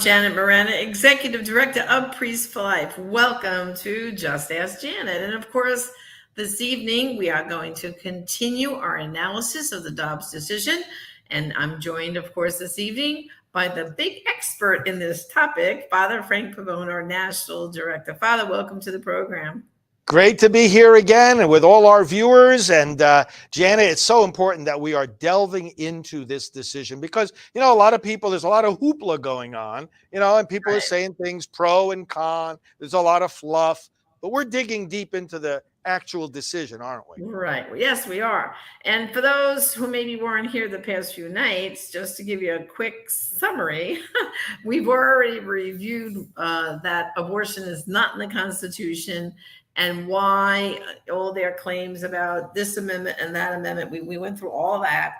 Janet Morana, Executive Director of Priest for Life. Welcome to Just Ask Janet. And of course, this evening we are going to continue our analysis of the Dobbs decision. And I'm joined, of course, this evening by the big expert in this topic, Father Frank Pavone, our National Director. Father, welcome to the program. Great to be here again and with all our viewers. And Janet, it's so important that we are delving into this decision because, a lot of people, there's a lot of hoopla going on, and people are saying things pro and con. There's a lot of fluff, but we're digging deep into the actual decision, aren't we? Right. Well, yes, we are. And for those who maybe weren't here the past few nights, just to give you a quick summary, we've already reviewed that abortion is not in the Constitution and why all their claims about this amendment and that amendment. We went through all that.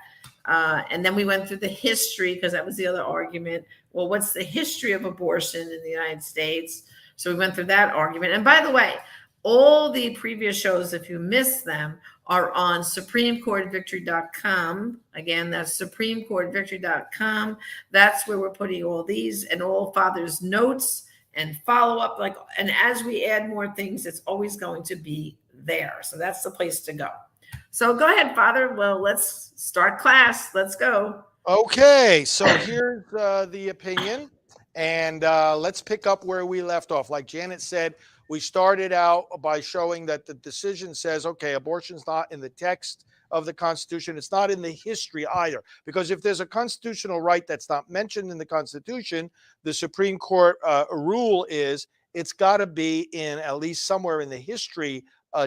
And then we went through the history, because that was the other argument. Well, what's the history of abortion in the United States? So we went through that argument. And by the way, all the previous shows, if you missed them, are on SupremeCourtVictory.com. Again, that's SupremeCourtVictory.com. That's where we're putting all these and all Father's notes and follow up. And as we add more things, it's always going to be there. So that's the place to go. So go ahead, Father. Well, let's start class. Let's go. Okay. So here's the opinion. And let's pick up where we left off. Like Janet said, we started out by showing that the decision says, okay, abortion's not in the text of the Constitution. It's not in the history either, because if there's a constitutional right that's not mentioned in the Constitution, the Supreme Court rule is it's got to be in at least somewhere in the history,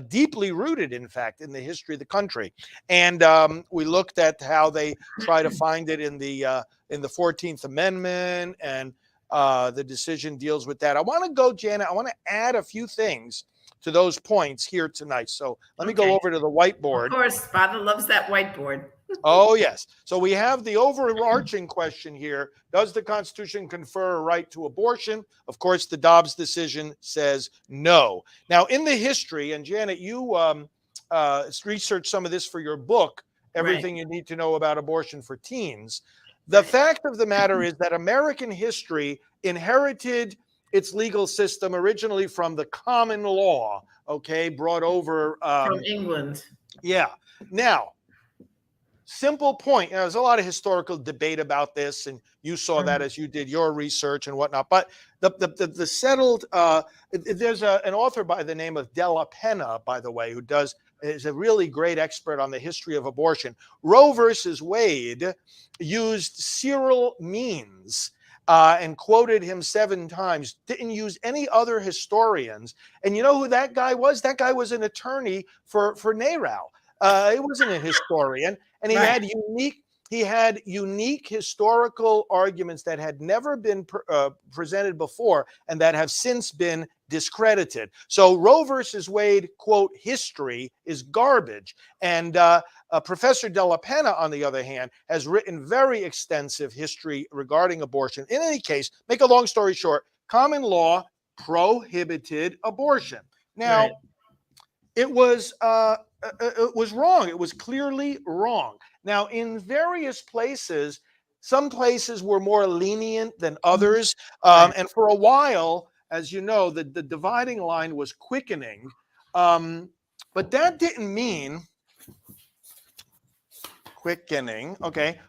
deeply rooted, in fact, in the history of the country. And we looked at how they try to find it in the 14th Amendment, and the decision deals with that. I want to go, Janet, I want to add a few things to those points here tonight. So let me go over to the whiteboard. Of course, Father loves that whiteboard. Oh, yes. So we have the overarching question here. Does the Constitution confer a right to abortion? Of course, the Dobbs decision says no. Now, in the history, and Janet, you researched some of this for your book, Everything You Need to Know About Abortion for Teens. The fact of the matter is that American history inherited its legal system originally from the common law, brought over from England. Yeah. Now, simple point. There's a lot of historical debate about this, and you saw that as you did your research and whatnot. But the settled, there's an author by the name of Della Penna, by the way, who is a really great expert on the history of abortion. Roe versus Wade used Cyril Means and quoted him 7 times, didn't use any other historians. And you know who that guy was? That guy was an attorney for NARAL. He wasn't a historian, and he had unique historical arguments that had never been presented before and that have since been discredited. So Roe versus Wade, quote, history is garbage. And Professor Della Penna, on the other hand, has written very extensive history regarding abortion. In any case, make a long story short, common law prohibited abortion. Now, it was wrong. It was clearly wrong. Now, in various places, some places were more lenient than others. And for a while, as you know, the dividing line was quickening. But that didn't mean quickening,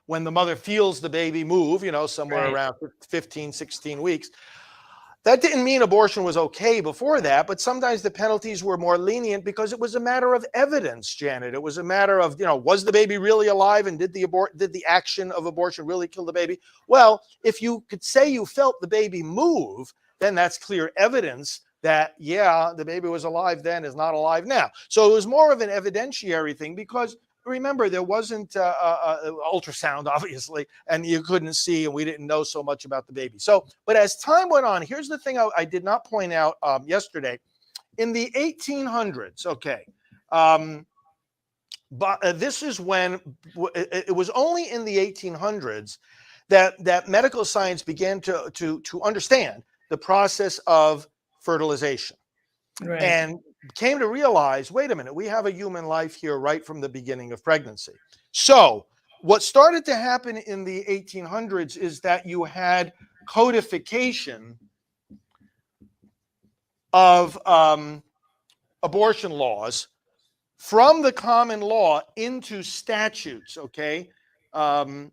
when the mother feels the baby move, somewhere around 15, 16 weeks. That didn't mean abortion was okay before that, but sometimes the penalties were more lenient because it was a matter of evidence, Janet. It was a matter of, was the baby really alive, and did the action of abortion really kill the baby? Well, if you could say you felt the baby move, then that's clear evidence that, the baby was alive then, is not alive now. So it was more of an evidentiary thing because, remember, there wasn't ultrasound, obviously, and you couldn't see, and we didn't know so much about the baby. So, but as time went on, here's the thing I did not point out yesterday. In the 1800s, but this is when it was only in the 1800s that medical science began to understand the process of fertilization. And came to realize, wait a minute, we have a human life here right from the beginning of pregnancy. So what started to happen in the 1800s is that you had codification of abortion laws from the common law into statutes, okay? In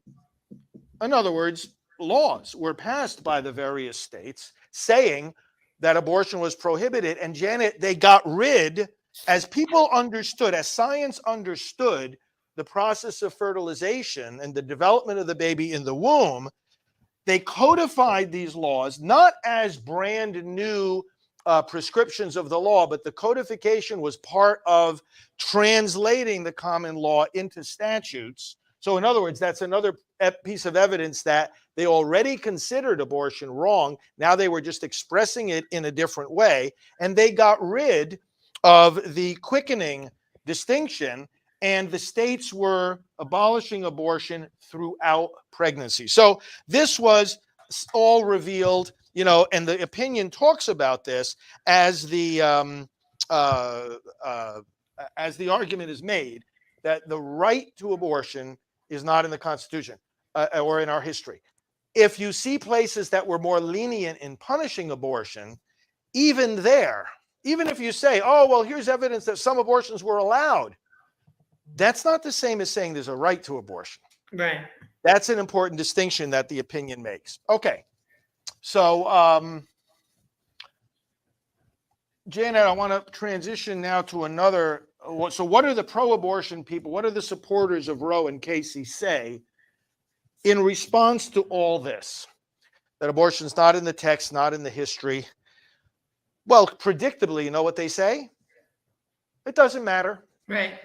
other words, laws were passed by the various states saying that abortion was prohibited. And Janet, they got rid, as people understood, as science understood the process of fertilization and the development of the baby in the womb, they codified these laws not as brand new prescriptions of the law, but the codification was part of translating the common law into statutes. So in other words, that's another piece of evidence that they already considered abortion wrong. Now they were just expressing it in a different way. And they got rid of the quickening distinction, and the states were abolishing abortion throughout pregnancy. So this was all revealed, you know, and the opinion talks about this as the argument is made that the right to abortion is not in the Constitution or in our history. If you see places that were more lenient in punishing abortion, even there, even if you say, oh, well, here's evidence that some abortions were allowed, that's not the same as saying there's a right to abortion. Right. That's an important distinction that the opinion makes. Okay. So, Janet, I want to transition now to another. So what are the pro-abortion people, what are the supporters of Roe and Casey say in response to all this? That abortion's not in the text, not in the history. Well, predictably, you know what they say? It doesn't matter. Right.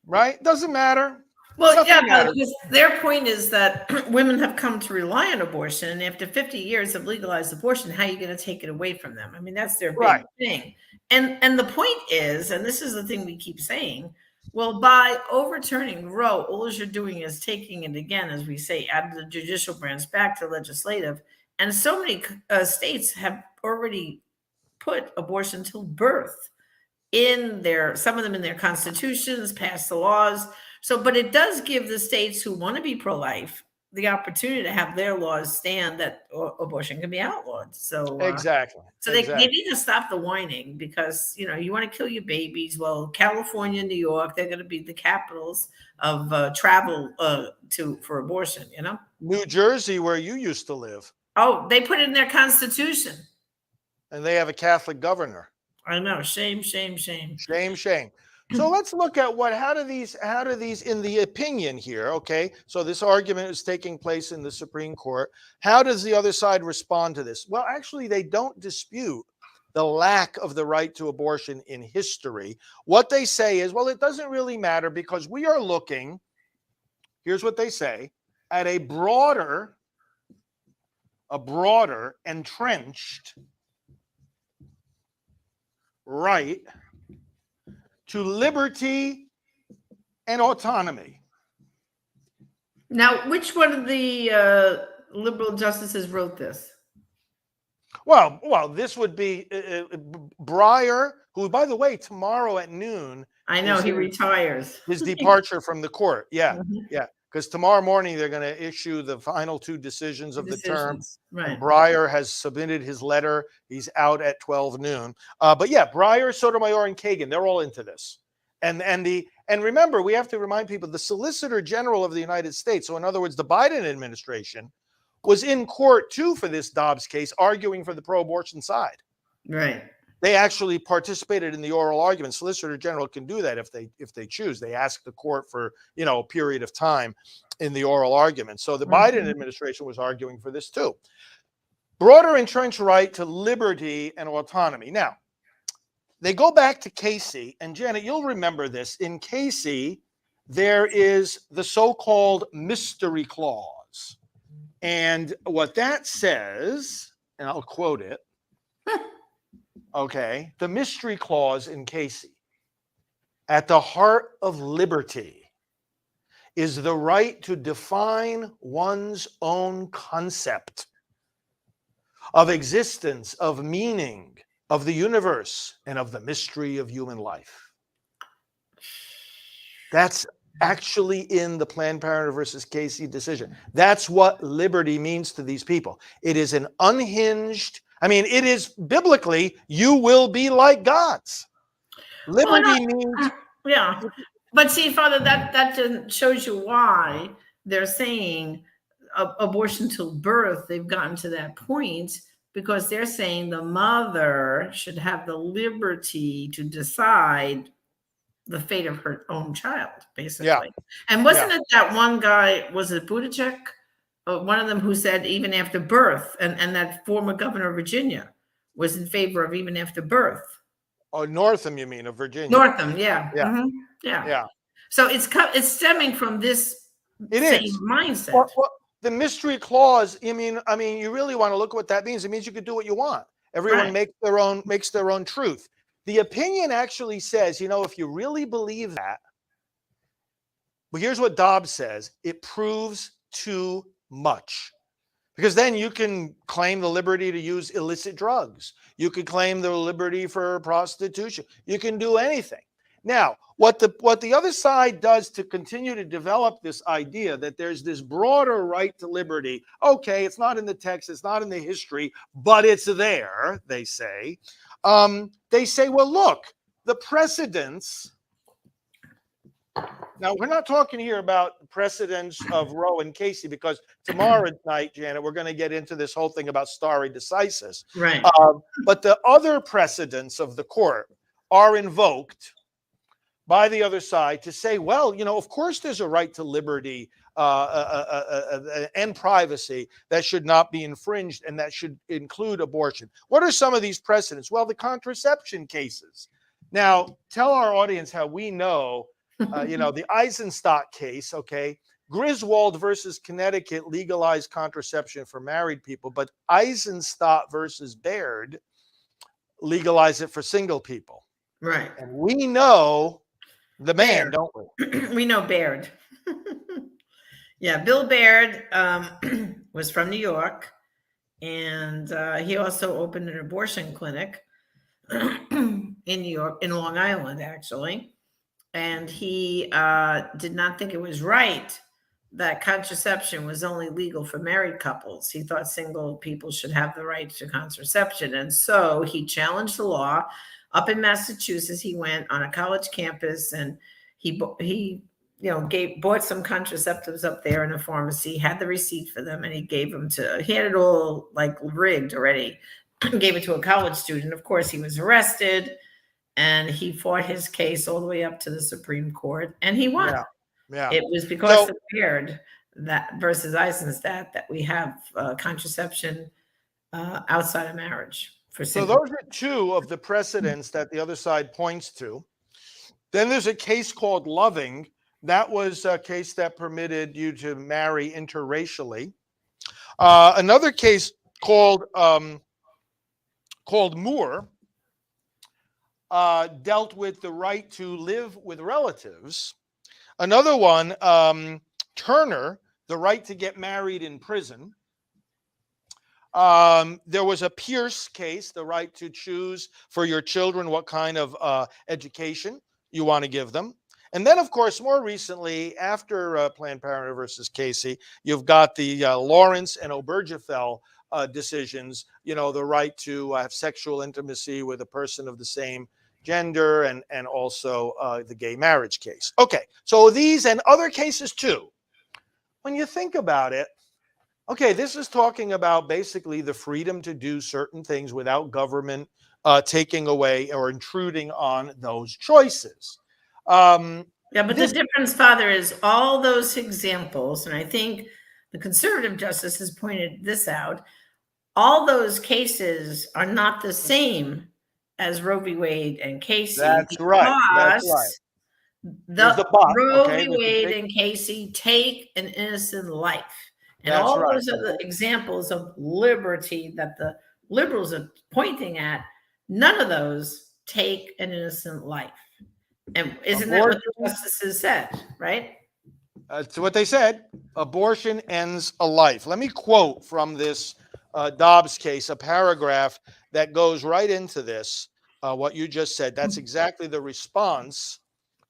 Right? Doesn't matter. Well, Nothing yeah, matters. because their point is that women have come to rely on abortion, and after 50 years of legalized abortion, how are you going to take it away from them? I mean, that's their big Right. thing. And the point is, and this is the thing we keep saying, well, by overturning Roe, all you're doing is taking it again, as we say, out of the judicial branch back to legislative. And so many states have already put abortion till birth in their, some of them in their constitutions, passed the laws. So, but it does give the states who want to be pro-life the opportunity to have their laws stand that abortion can be outlawed. So Exactly. so they need to stop the whining, because, you know, you want to kill your babies. Well, California, New York, they're going to be the capitals of travel for abortion, you know? New Jersey, where you used to live. Oh, they put it in their constitution. And they have a Catholic governor. I know. Shame, shame, shame. Shame, shame. So let's look at how do these in the opinion here, okay? So this argument is taking place in the Supreme Court. How does the other side respond to this? Well, actually, they don't dispute the lack of the right to abortion in history. What they say is, well, it doesn't really matter because we are looking, here's what they say, at a broader entrenched right to liberty and autonomy. Now, which one of the liberal justices wrote this? Well, this would be Breyer, who, by the way, tomorrow at noon. I know he retires. His departure from the court. Yeah, Mhm. yeah. Because tomorrow morning they're going to issue the final two decisions of the term. Right. Breyer has submitted his letter. He's out at 12 noon. But yeah, Breyer, Sotomayor, and Kagan, they're all into this. And remember, we have to remind people, the Solicitor General of the United States, so in other words, the Biden administration, was in court too for this Dobbs case, arguing for the pro-abortion side. Right. They actually participated in the oral argument. Solicitor General can do that if they choose. They ask the court for, you know, a period of time in the oral argument. So the Biden administration was arguing for this too. Broader entrenched right to liberty and autonomy. Now, they go back to Casey, and Janet, you'll remember this. In Casey, there is the so-called mystery clause. And what that says, and I'll quote it, okay, the mystery clause in Casey, at the heart of liberty is the right to define one's own concept of existence, of meaning, of the universe, and of the mystery of human life. That's actually in the Planned Parenthood versus Casey decision. That's what liberty means to these people. It is an unhinged, I mean, it is biblically, you will be like gods. Well, Liberty means, yeah. But see, Father, that just shows you why they're saying abortion till birth. They've gotten to that point because they're saying the mother should have the liberty to decide the fate of her own child, basically. yeah, And wasn't yeah. it that one guy, was it Buttigieg? One of them who said even after birth, and that former governor of Virginia was in favor of even after birth. Oh, Northam, you mean, of Virginia? Northam, yeah. Yeah, Yeah. yeah. So it's stemming from this It same is. mindset. Well, the mystery clause, I mean, you really want to look at what that means. It means you could do what you want. Everyone Right. makes their own truth. The opinion actually says, if you really believe that, but here's what Dobbs says, it proves too much. Because then you can claim the liberty to use illicit drugs. You could claim the liberty for prostitution. You can do anything. Now, what the other side does to continue to develop this idea that there's this broader right to liberty, okay, it's not in the text, it's not in the history, but it's there, they say. Well, look, the precedents. Now, we're not talking here about precedents of Roe and Casey, because tomorrow night, Janet, we're going to get into this whole thing about stare decisis. Right. But the other precedents of the court are invoked by the other side to say, well, of course there's a right to liberty and privacy that should not be infringed, and that should include abortion. What are some of these precedents? Well, the contraception cases. Now, tell our audience how we know, the Eisenstadt case, okay? Griswold versus Connecticut legalized contraception for married people, but Eisenstadt versus Baird legalized it for single people. Right. And we know the man, Baird. don't we? We know Baird. Yeah, Bill Baird was from New York, and he also opened an abortion clinic in New York, in Long Island, actually. And he did not think it was right that contraception was only legal for married couples. He thought single people should have the right to contraception. And so he challenged the law. Up in Massachusetts, he went on a college campus, and he bought some contraceptives up there in a pharmacy, had the receipt for them, and he had it all like rigged already, gave it to a college student. Of course, he was arrested, and he fought his case all the way up to the Supreme Court, and he won. Yeah. It was because of Baird that versus Eisenstadt that we have contraception outside of marriage. So those are two of the precedents that the other side points to. Then there's a case called Loving. That was a case that permitted you to marry interracially. Another case called Moore dealt with the right to live with relatives. Another one, Turner, the right to get married in prison. There was a Pierce case, the right to choose for your children what kind of education you want to give them. And then, of course, more recently, after Planned Parenthood versus Casey, you've got the Lawrence and Obergefell decisions, the right to have sexual intimacy with a person of the same gender, and also the gay marriage case. Okay, so these and other cases too. When you think about it, okay, this is talking about basically the freedom to do certain things without government taking away or intruding on those choices. But the difference, Father, is all those examples, and I think the conservative justice has pointed this out, all those cases are not the same as Roe v. Wade and Casey. That's right. That's right. The Roe v. Wade and Casey take an innocent life. And all those other examples of liberty that the liberals are pointing at, none of those take an innocent life. And isn't that what the justices said, right? That's what they said. Abortion ends a life. Let me quote from this Dobbs case, a paragraph that goes right into this, what you just said. That's exactly the response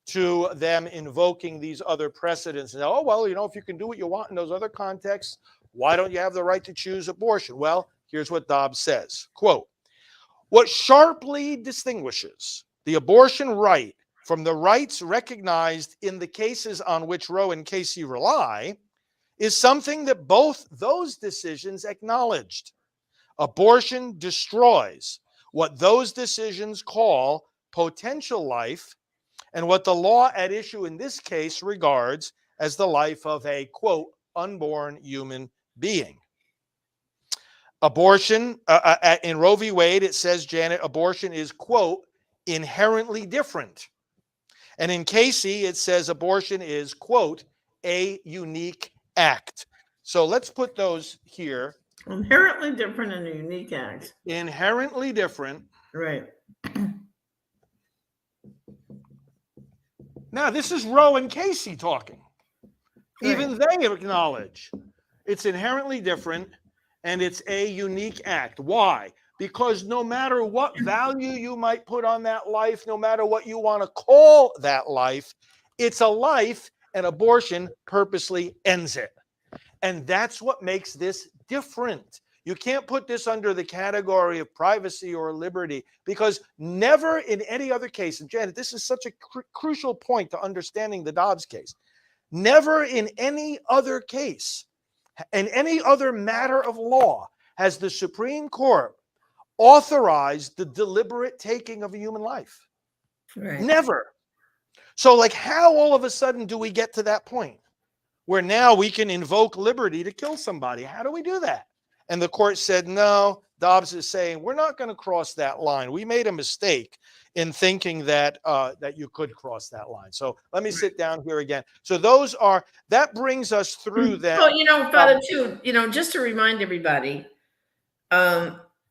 to them invoking these other precedents. And, oh, well, if you can do what you want in those other contexts, why don't you have the right to choose abortion? Well, here's what Dobbs says, quote, what sharply distinguishes the abortion right from the rights recognized in the cases on which Roe and Casey rely is something that both those decisions acknowledged. Abortion destroys what those decisions call potential life and what the law at issue in this case regards as the life of a, quote, unborn human being. Abortion, in Roe v. Wade, it says, Janet, abortion is, quote, inherently different. And in Casey, it says abortion is, quote, a unique act. So let's put those here. Inherently different and a unique act. Inherently different. Right. Now, this is Roe and Casey talking. Right. Even they acknowledge it's inherently different and it's a unique act. Why? Because no matter what value you might put on that life, no matter what you want to call that life, it's a life, and abortion purposely ends it. And that's what makes this different. You can't put this under the category of privacy or liberty, because never in any other case, and Janet, this is such a crucial point to understanding the Dobbs case, never in any other case, in any other matter of law, has the Supreme Court authorized the deliberate taking of a human life. Right. Never. So, like, how all of a sudden do we get to that point where now we can invoke liberty to kill somebody? How do we do that? And the court said, no. Dobbs is saying, we're not going to cross that line. We made a mistake in thinking that that you could cross that line. So let me sit down here again. So that brings us through that. Well, Father, too, just to remind everybody,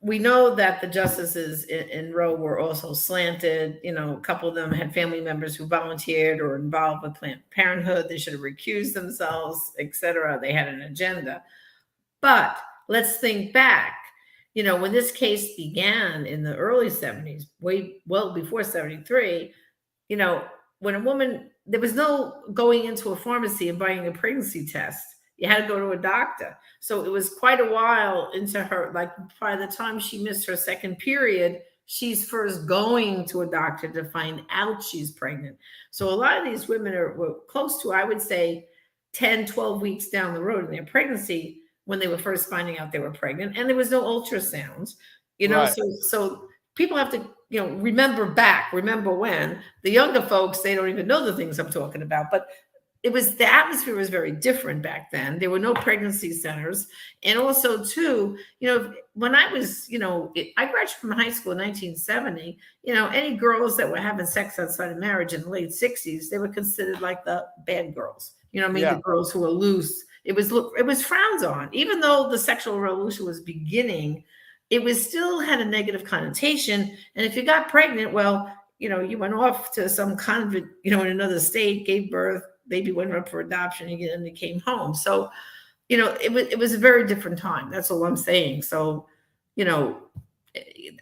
we know that the justices in Roe were also slanted. A couple of them had family members who volunteered or involved with Planned Parenthood. They should have recused themselves, etc. They had an agenda. But let's think back. When this case began in the early 70s, well before 73, when a woman, there was no going into a pharmacy and buying a pregnancy test. You had to go to a doctor. So it was quite a while into her, like by the time she missed her second period, she's first going to a doctor to find out she's pregnant. So a lot of these women were close to, I would say, 10, 12 weeks down the road in their pregnancy when they were first finding out they were pregnant, and there was no ultrasounds, right. So people have to, remember when. The younger folks, they don't even know the things I'm talking about, but the atmosphere was very different back then. There were no pregnancy centers. And also too, when I was, I graduated from high school in 1970, any girls that were having sex outside of marriage in the late 60s, they were considered like the bad girls. Yeah. The girls who were loose. It was frowned on. Even though the sexual revolution was beginning, it still had a negative connotation. And if you got pregnant, well, you went off to some convent, in another state, gave birth, baby went up for adoption, and they came home. So, it was a very different time. That's all I'm saying. So,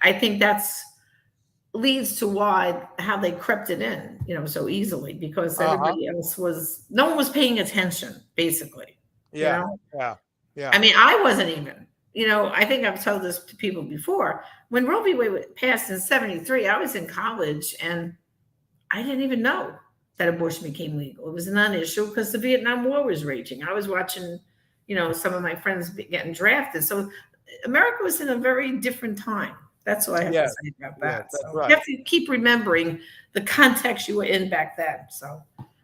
I think that's leads to how they crept it in, so easily, because everybody else no one was paying attention, basically. Yeah. I mean, I wasn't even, I think I've told this to people before. When Roe v. Wade passed in 73, I was in college and I didn't even know that abortion became legal. It was a non-issue because the Vietnam War was raging. I was watching, some of my friends getting drafted. So America was in a very different time. That's all I have to say about that. Yeah, so you have to keep remembering the context you were in back then. So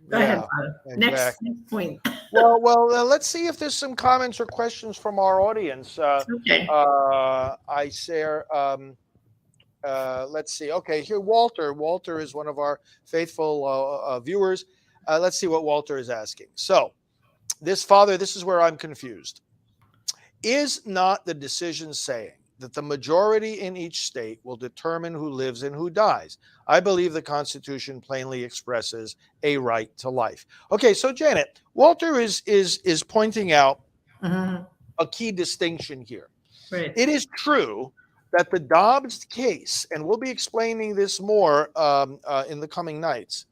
go ahead. Exactly. Next point. Well, let's see if there's some comments or questions from our audience. Okay. I share. Let's see. Okay, here, Walter. Walter is one of our faithful viewers. Let's see what Walter is asking. So, this is where I'm confused. Is not the decision saying that the majority in each state will determine who lives and who dies? I believe the Constitution plainly expresses a right to life. Okay, so Janet, Walter is pointing out a key distinction here. Right. It is true that the Dobbs case, and we'll be explaining this more in the coming nights,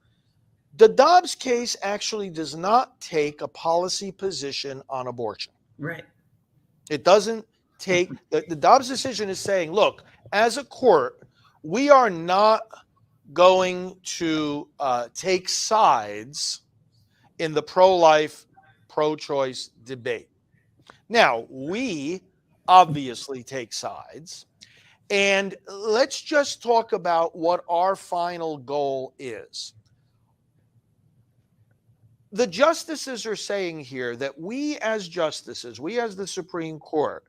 The Dobbs case actually does not take a policy position on abortion. Right. It doesn't take, the Dobbs decision is saying, look, as a court, we are not going to take sides in the pro-life, pro-choice debate. Now, we obviously take sides, and let's just talk about what our final goal is. The justices are saying here that we as justices, we as the Supreme Court,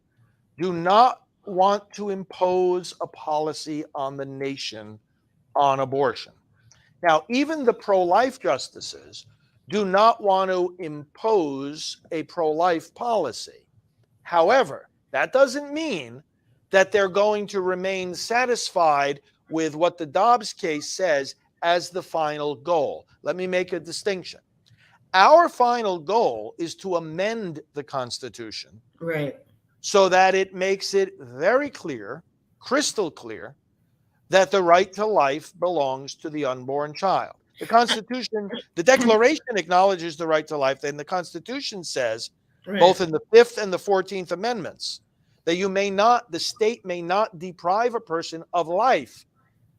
do not want to impose a policy on the nation on abortion. Now, even the pro-life justices do not want to impose a pro-life policy. However, that doesn't mean that they're going to remain satisfied with what the Dobbs case says as the final goal. Let me make a distinction. Our final goal is to amend the Constitution, Right. so that it makes it very clear, crystal clear, that the right to life belongs to the unborn child. The Constitution, the Declaration acknowledges the right to life, and the Constitution says, Right. both in the 5th and the 14th Amendments, that the state may not deprive a person of life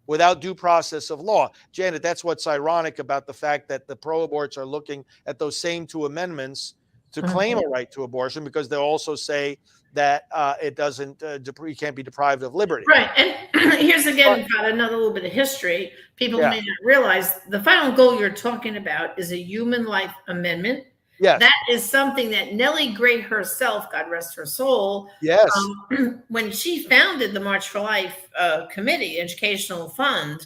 without due process of law. Janet, that's what's ironic about the fact that the pro-aborts are looking at those same 2 amendments to claim a right to abortion, because they'll also say that it doesn't, you can't be deprived of liberty. Right. And here's again got another little bit of history. People may not realize the final goal you're talking about is a human life amendment. Yes. That is something that Nellie Gray herself, God rest her soul, Yes. When she founded the March for Life Committee, Educational Fund,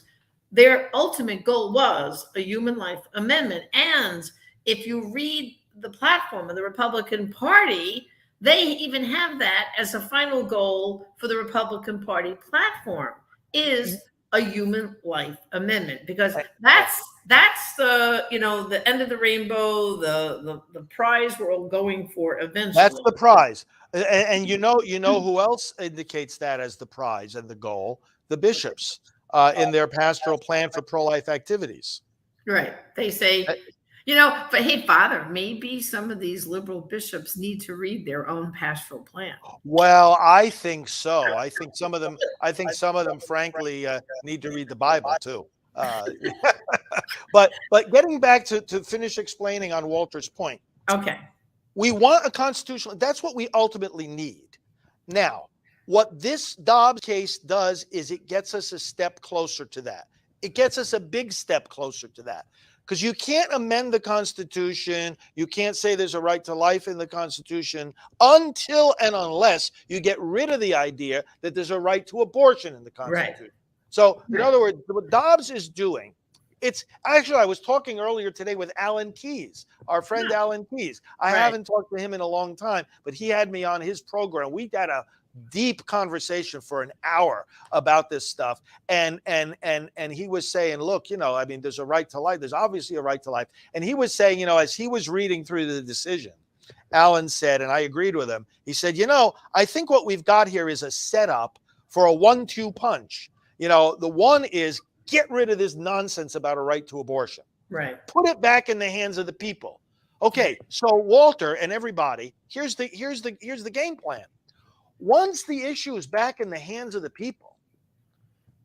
their ultimate goal was a human life amendment. And if you read the platform of the Republican Party, they even have that as a final goal for the Republican Party platform, is a human life amendment, because that's the, you know, the end of the rainbow, the prize we're all going for eventually. That's the prize. And you know who else indicates that as the prize and the goal? The bishops in their pastoral plan for pro-life activities. Right. They say, you know, but hey, Father, maybe some of these liberal bishops need to read their own pastoral plan. Well, I think so. I think some of them, frankly, need to read the Bible too. But getting back to finish explaining on Walter's point. Okay. We want a constitutional, that's what we ultimately need. Now, what this Dobbs case does is it gets us a step closer to that. It gets us a big step closer to that. Because you can't amend the Constitution, you can't say there's a right to life in the Constitution until and unless you get rid of the idea that there's a right to abortion in the Constitution. Right. So, in other words, what Dobbs is doing, it's actually, I was talking earlier today with Alan Keyes, our friend Alan Keyes. I haven't talked to him in a long time, but he had me on his program. We had a deep conversation for an hour about this stuff, and he was saying, look, you know, I mean, there's a right to life, there's obviously a right to life, and he was saying, you know, as he was reading through the decision, Alan said, and I agreed with him, he said, you know, I think what we've got here is a setup for a 1-2 punch. You know, the one is get rid of this nonsense about a right to abortion, right, put it back in the hands of the people. Okay, so Walter and everybody, here's the game plan. Once the issue is back in the hands of the people,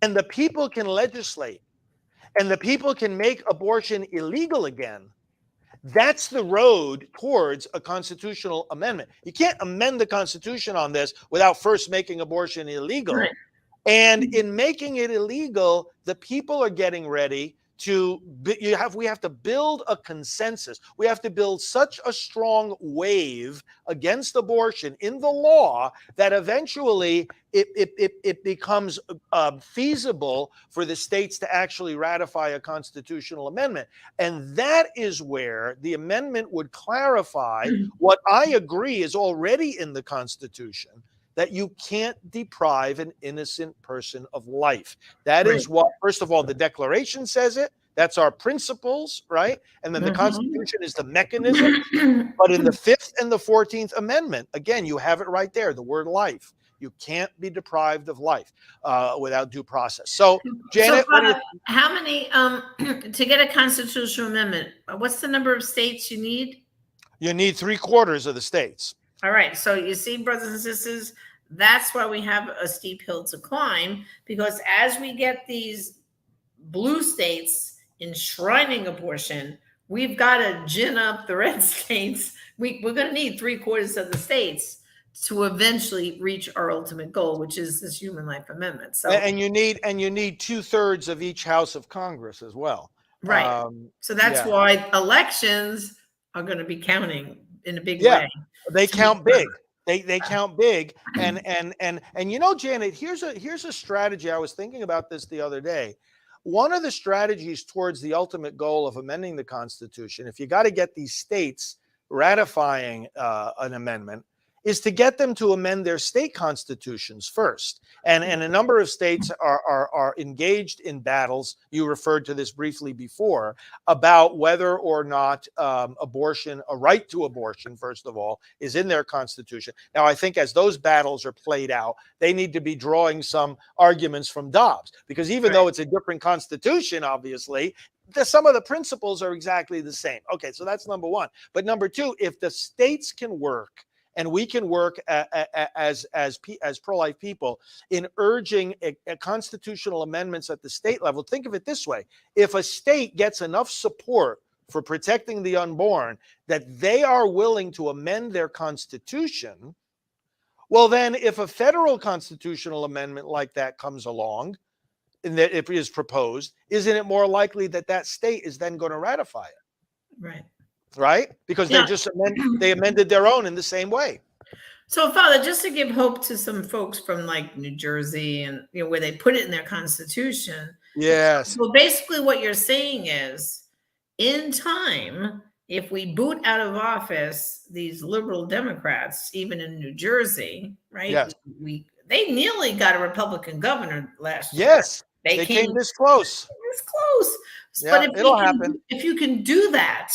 and the people can legislate, and the people can make abortion illegal again, that's the road towards a constitutional amendment. You can't amend the Constitution on this without first making abortion illegal. Right. And in making it illegal, the people are getting ready to, we have to build a consensus. We have to build such a strong wave against abortion in the law that eventually it becomes feasible for the states to actually ratify a constitutional amendment. And that is where the amendment would clarify what I agree is already in the Constitution, that you can't deprive an innocent person of life. That is what, first of all, the Declaration says it. That's our principles, right? And then the Constitution is the mechanism. But in the 5th and the 14th Amendment, again, you have it right there, the word life. You can't be deprived of life without due process. So, So, Janet, what do you? how many, to get a constitutional amendment, what's the number of states you need? You need 3/4 of the states. All right. So you see, brothers and sisters, that's why we have a steep hill to climb, because as we get these blue states enshrining abortion, we've got to gin up the red states. We're going to need 3/4 of the states to eventually reach our ultimate goal, which is this human life amendment. So, And you need 2/3 of each house of Congress as well. right. So that's Yeah. why elections are going to be counting in a big Yeah. way. They count big. They count big. And Janet, here's a strategy. I was thinking about this the other day. One of the strategies towards the ultimate goal of amending the Constitution, if you got to get these states ratifying an amendment, is to get them to amend their state constitutions first. And a number of states are engaged in battles. You referred to this briefly before about whether or not abortion, a right to abortion, first of all, is in their constitution. Now, I think as those battles are played out, they need to be drawing some arguments from Dobbs, because even though it's a different constitution, obviously, some of the principles are exactly the same. Okay, so that's number one. But number two, if the states can work, and we can work as pro-life people in urging a constitutional amendments at the state level. Think of it this way. If a state gets enough support for protecting the unborn that they are willing to amend their constitution, well, then if a federal constitutional amendment like that comes along, and that it is proposed, isn't it more likely that that state is then going to ratify it? Right. Right? Because they amended their own in the same way. So, Father, just to give hope to some folks from like New Jersey and where they put it in their constitution. Yes. So basically what you're saying is, in time, if we boot out of office these liberal Democrats, even in New Jersey, right? Yes. They nearly got a Republican governor last year. Yes. They came this close. This close. Yeah, but it'll happen. If you can do that,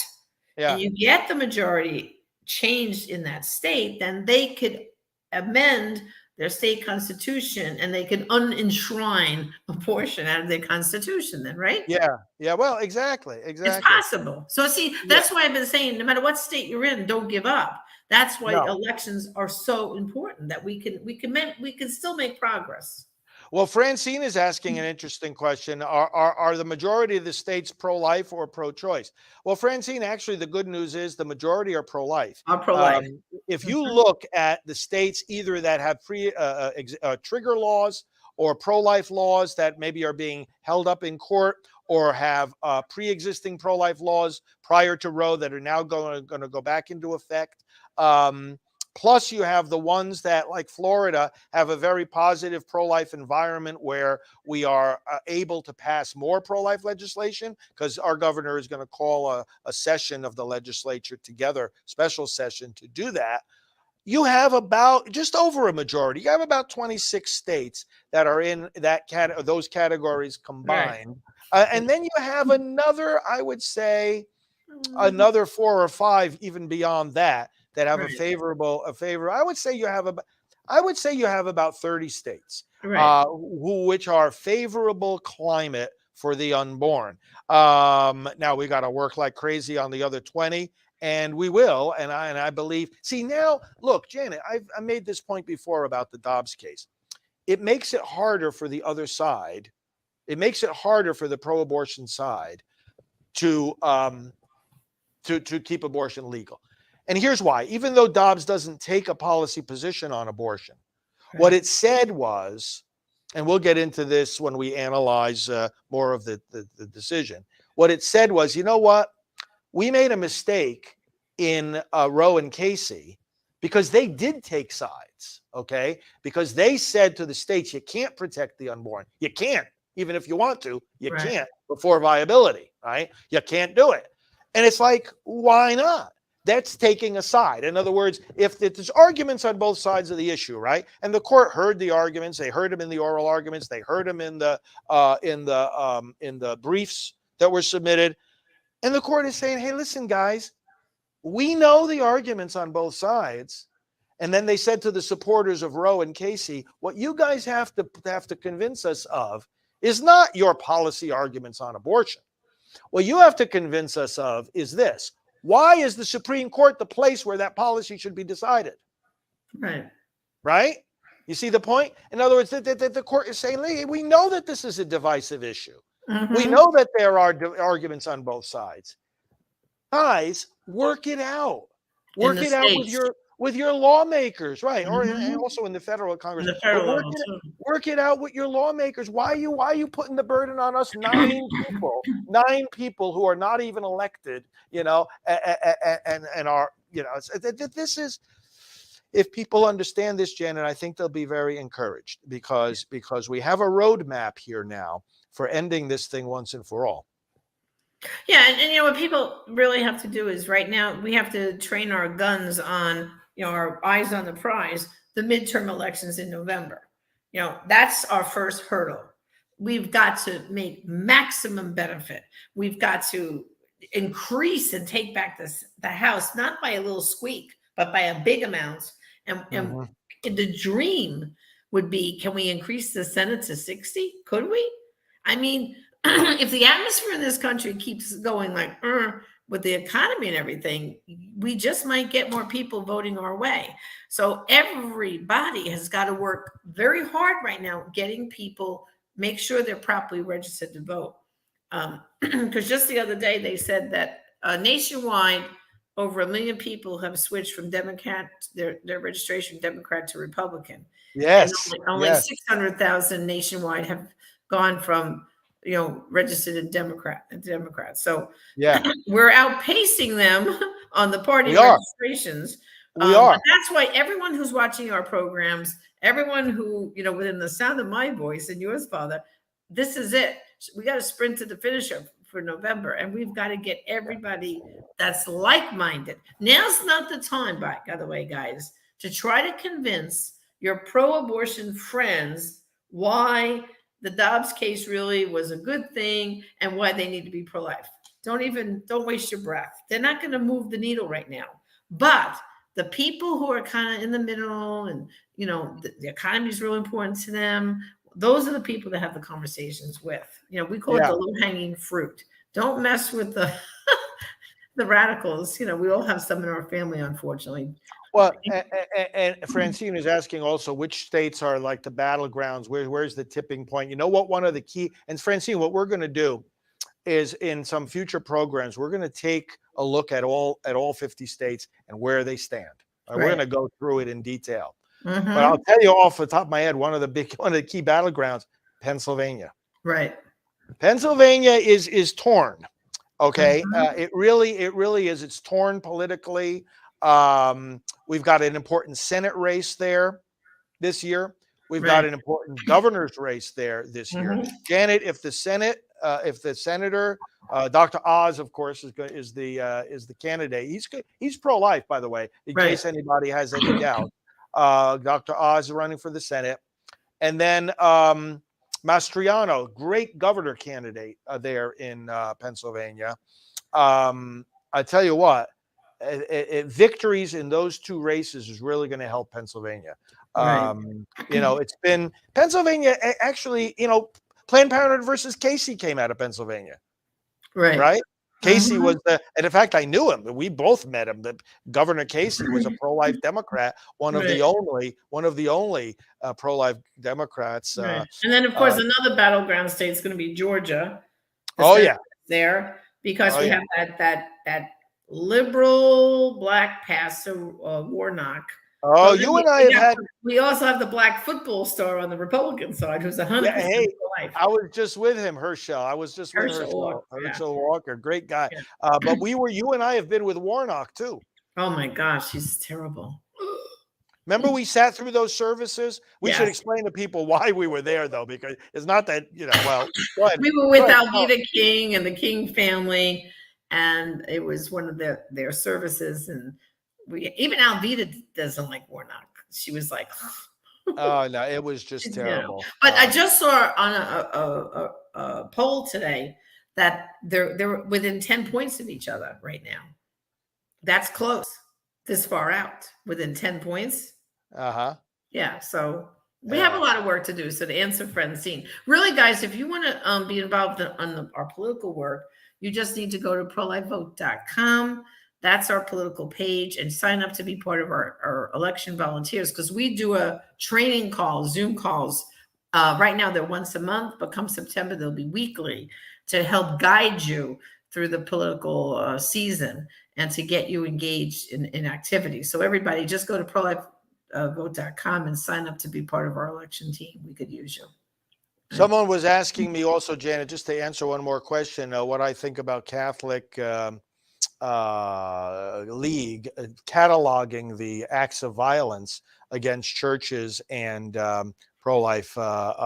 yeah, and you get the majority changed in that state, then they could amend their state constitution and they could unenshrine abortion out of their constitution then, right? Yeah. Well, exactly. It's possible. So see, that's why I've been saying, no matter what state you're in, don't give up. That's why elections are so important, that we can still make progress. Well, Francine is asking an interesting question. Are the majority of the states pro-life or pro-choice? Well, Francine, actually, the good news is the majority are pro-life. Are pro-life. If you look at the states either that have trigger laws or pro-life laws that maybe are being held up in court, or have pre-existing pro-life laws prior to Roe that are now going to go back into effect, plus, you have the ones that, like Florida, have a very positive pro-life environment where we are able to pass more pro-life legislation, because our governor is going to call a session of the legislature together, special session, to do that. You have about just over a majority. You have about 26 states that are in that those categories combined. Right. And then you have another, I would say, another 4 or 5, even beyond that have a favorable. I would say you have about 30 states, which are favorable climate for the unborn. Now we got to work like crazy on the other 20, and we will. And I believe. See, now look, Janet, I made this point before about the Dobbs case. It makes it harder for the other side. It makes it harder for the pro-abortion side to keep abortion legal. And here's why. Even though Dobbs doesn't take a policy position on abortion, what it said was, and we'll get into this when we analyze more of the decision, what it said was, you know what? We made a mistake in Roe and Casey, because they did take sides, okay? Because they said to the states, you can't protect the unborn. You can't. Even if you want to, you can't before viability, right? You can't do it. And it's like, why not? That's taking a side. In other words, if there's arguments on both sides of the issue, right? And the court heard the arguments, they heard them in the oral arguments, they heard them in the briefs that were submitted, and the court is saying, "Hey, listen, guys, we know the arguments on both sides, And then they said to the supporters of Roe and Casey, what you guys have to convince us of is not your policy arguments on abortion. What you have to convince us of is this. Why is the Supreme Court the place where that policy should be decided? Right. Right? You see the point? In other words, the court is saying, hey, we know that this is a divisive issue. We know that there are arguments on both sides. Guys, work it out. Work it out with your lawmakers, right? Or and also in the federal Congress. The federal level work it out with your lawmakers. Why are you putting the burden on us? 9 people who are not even elected, and are, this is. If people understand this, Janet, I think they'll be very encouraged because we have a roadmap here now for ending this thing once and for all. Yeah, and what people really have to do is right now we have to train our guns on, our eyes on the prize, the midterm elections in November. That's our first hurdle. We've got to make maximum benefit. We've got to increase and take back the House, not by a little squeak, but by a big amount. And the dream would be, can we increase the Senate to 60? Could we? I mean, if the atmosphere in this country keeps going like with the economy and everything, we just might get more people voting our way. So everybody has got to work very hard right now, getting people, make sure they're properly registered to vote. Because just the other day, they said that nationwide, over 1 million people have switched from Democrat, their registration Democrat to Republican. Yes. And only 600,000 nationwide have gone from registered in Democrat. So we're outpacing them on the party registrations. We are. That's why everyone who's watching our programs, everyone who, within the sound of my voice and yours, Father, this is it. We got to sprint to the finish for November, and we've got to get everybody that's like-minded. Now's not the time, by the way, guys, to try to convince your pro-abortion friends why the Dobbs case really was a good thing and why they need to be pro-life. Don't waste your breath. They're not going to move the needle right now. But the people who are kind of in the middle and, the economy is really important to them, those are the people that have the conversations with. We call it the low-hanging fruit. Don't mess with the the radicals. We all have some in our family, unfortunately. Well, and Francine is asking also which states are like the battlegrounds. Where's the tipping point? What one of the key, and Francine, what we're going to do is in some future programs, we're going to take a look at all 50 states and where they stand. Right? We're going to go through it in detail. But I'll tell you off the top of my head, one of the key battlegrounds, Pennsylvania. Right. Pennsylvania is torn. Okay. It really is. It's torn politically. We've got an important Senate race there this year. We've got an important governor's race there this year. Janet, if the senator, Dr. Oz, of course, is the candidate. He's pro-life, by the way, in case anybody has any doubt. Dr. Oz is running for the Senate, and then Mastriano, great governor candidate there in Pennsylvania. I tell you what. Victories in those 2 races is really going to help Pennsylvania. It's been Pennsylvania actually, Planned Parenthood versus Casey came out of Pennsylvania. Right. Casey was and in fact, I knew him. We both met him. Governor Casey was a pro-life Democrat, one of the only pro-life Democrats. And then, of course, another battleground state is going to be Georgia. There because we have that liberal black pastor Warnock. Oh, you and I have had. We also have the black football star on the Republican side, who's 100% pro-life. I was just with him, Herschel. I was just with Herschel Walker, great guy. But you and I have been with Warnock too. Oh my gosh, he's terrible. Remember, we sat through those services. We should explain to people why we were there, though, because it's not that well. Go ahead. We were with Alveda King and the King family. And it was one of their services, and even Alveda doesn't like Warnock. She was like, "Oh no, it was just terrible." But I just saw on a poll today that they're within 10 points of each other right now. That's close. This far out, within 10 points. Uh-huh. Yeah, so we have a Yeah. lot of work to do. So to answer Francine, really, guys, if you want to be involved in our political work, you just need to go to prolifevote.com. That's our political page, and sign up to be part of our election volunteers, because we do a training call, Zoom calls. Right now they're once a month, but come September they'll be weekly, to help guide you through the political season and to get you engaged in activities. So everybody, just go to vote.com and sign up to be part of our election team. We could use you. Someone was asking me also, Janet, just to answer one more question, what I think about Catholic League cataloging the acts of violence against churches and pro-life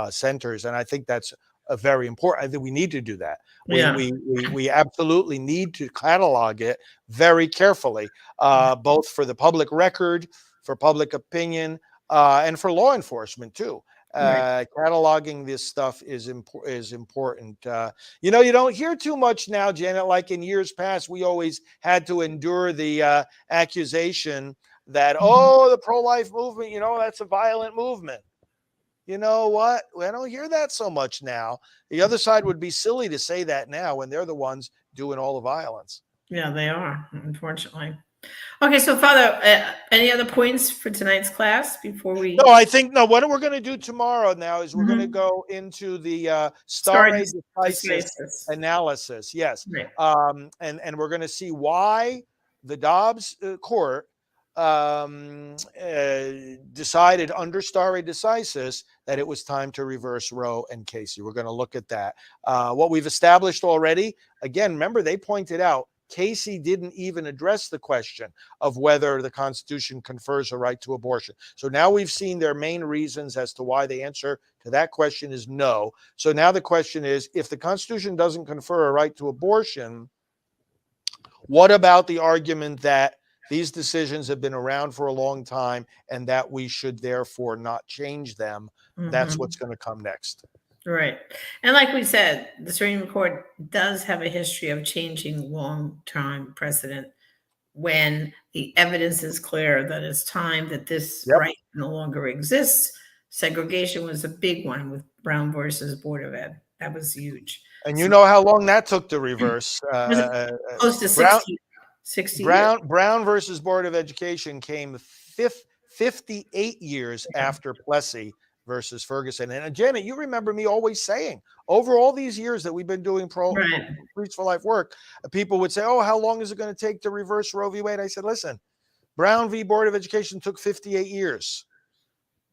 centers, and I think that's very important. I think we need to do that. Yeah. We absolutely need to catalog it very carefully, both for the public record, for public opinion, and for law enforcement too. Right. Cataloging this stuff is important. You know, you don't hear too much now, Janet. Like in years past, we always had to endure the accusation that, oh, the pro-life movement, you know, that's a violent movement. You know what? I don't hear that so much now. The other side would be silly to say that now when they're the ones doing all the violence. Yeah, they are, unfortunately. Okay, so Father, any other points for tonight's class before we No, I think no. What we're going to do tomorrow now is we're going to Mhm. go into the start stare decisis decisis? analysis. Yes, Right. and we're going to see why the Dobbs court decided under stare decisis that it was time to reverse Roe and Casey. We're going to look at that. What we've established already. Again, remember they pointed out Casey didn't even address the question of whether the Constitution confers a right to abortion. So now we've seen their main reasons as to why the answer to that question is no. So now the question is, if the Constitution doesn't confer a right to abortion, what about the argument that these decisions have been around for a long time and that we should therefore not change them? That's what's going to come next. Right. And like we said, the Supreme Court does have a history of changing long-term precedent when the evidence is clear that it's time that this Yep. right no longer exists. Segregation was a big one with Brown versus Board of Ed. That was huge. And you know how long that took to reverse. Was it close to Brown, 60 years? Brown versus Board of Education came 58 years after Plessy versus Ferguson. And Janet, you remember me always saying, over all these years that we've been doing Priests for Life work, people would say, oh, how long is it going to take to reverse Roe v. Wade? I said, listen, Brown v. Board of Education took 58 years.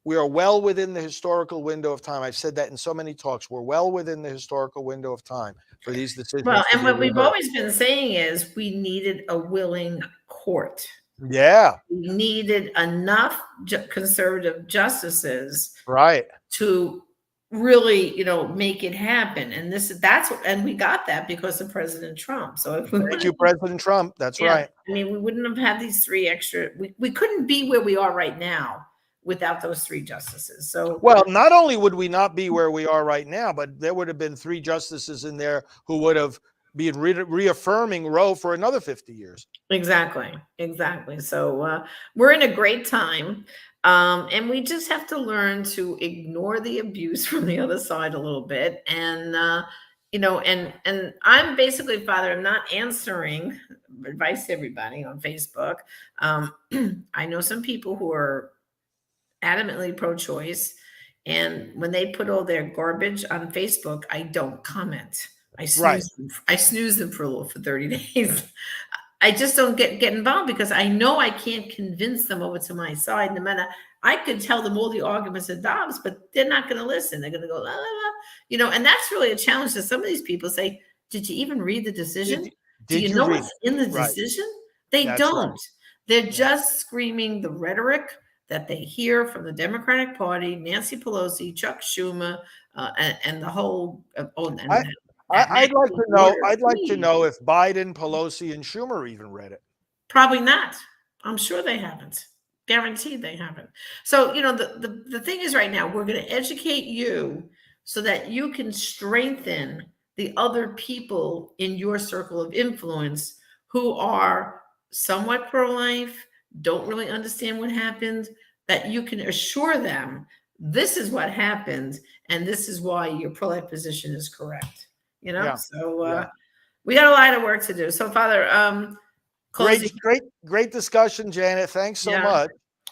We are well within the historical window of time. I've said that in so many talks. We're well within the historical window of time for these decisions. Well, and what we've always been saying is we needed a willing court. Yeah. We needed enough conservative justices, right, to really, make it happen. And and we got that because of President Trump. So if thank you, President Trump. That's right. I mean, we wouldn't have had these three extra. We couldn't be where we are right now without those three justices. So, well, not only would we not be where we are right now, but there would have been three justices in there who would have been reaffirming Roe for another 50 years. Exactly. So we're in a great time. And we just have to learn to ignore the abuse from the other side a little bit. And, and I'm basically, Father, I'm not answering advice to everybody on Facebook. I know some people who are adamantly pro-choice, and when they put all their garbage on Facebook, I don't comment. I snooze them for 30 days. I just don't get involved because I know I can't convince them over to my side. No matter, I could tell them all the arguments of Dobbs, but they're not going to listen. They're going to go, la, la, la. And that's really a challenge that some of these people say, did you even read the decision? Do you know what's in the decision? They don't. Right. They're just screaming the rhetoric that they hear from the Democratic Party, Nancy Pelosi, Chuck Schumer, and the whole. I'd like to know if Biden, Pelosi, and Schumer even read it. Probably not. I'm sure they haven't. Guaranteed they haven't. So, the thing is right now, we're going to educate you so that you can strengthen the other people in your circle of influence who are somewhat pro-life, don't really understand what happened, that you can assure them this is what happened and this is why your pro-life position is correct. Yeah. So Yeah. we got a lot of work to do. So Father, closing. Great discussion, Janet. Thanks so Yeah. much.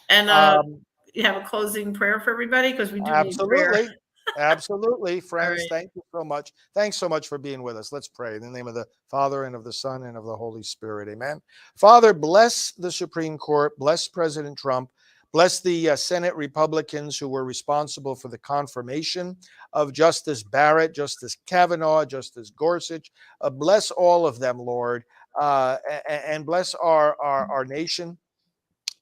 And Um, you have a closing prayer for everybody, because we do need prayer. Absolutely. Absolutely, All friends. right. Thank you so much. Thanks so much for being with us. Let's pray in the name of the Father and of the Son and of the Holy Spirit. Amen. Father, bless the Supreme Court. Bless President Trump. Bless the Senate Republicans who were responsible for the confirmation of Justice Barrett, Justice Kavanaugh, Justice Gorsuch. Bless all of them, Lord, and bless our nation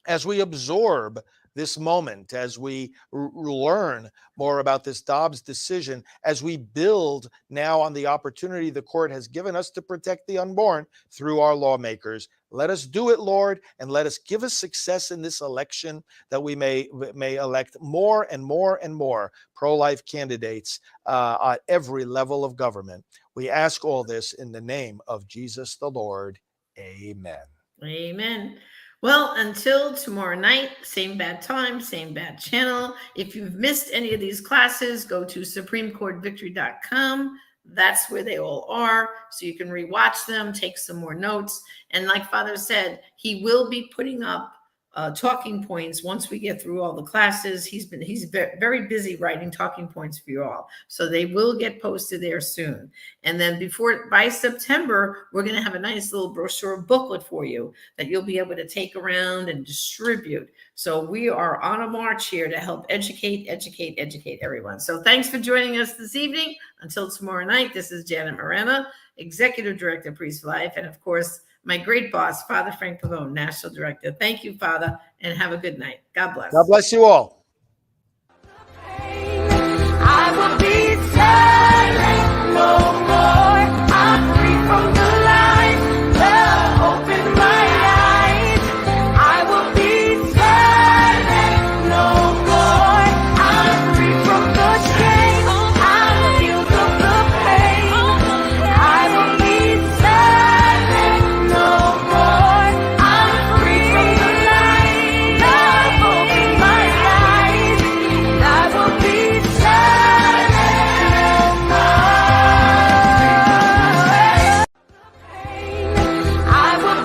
as we absorb this moment, as we learn more about this Dobbs decision, as we build now on the opportunity the court has given us to protect the unborn through our lawmakers. Let us do it, Lord, and let us give us success in this election, that we may elect more and more and more pro-life candidates at every level of government. We ask all this in the name of Jesus the Lord. Amen. Amen. Well, until tomorrow night, same bad time, same bad channel. If you've missed any of these classes, go to supremecourtvictory.com. That's where they all are. So you can rewatch them, take some more notes. And like Father said, he will be putting up talking points once we get through all the classes. He's very busy writing talking points for you all. So they will get posted there soon. And then by September, we're going to have a nice little brochure booklet for you that you'll be able to take around and distribute. So we are on a march here to help educate everyone. So thanks for joining us this evening. Until tomorrow night, this is Janet Morena, Executive Director of Priest for Life, and of course, my great boss, Father Frank Pavone, National Director. Thank you, Father, and have a good night. God bless. God bless you all.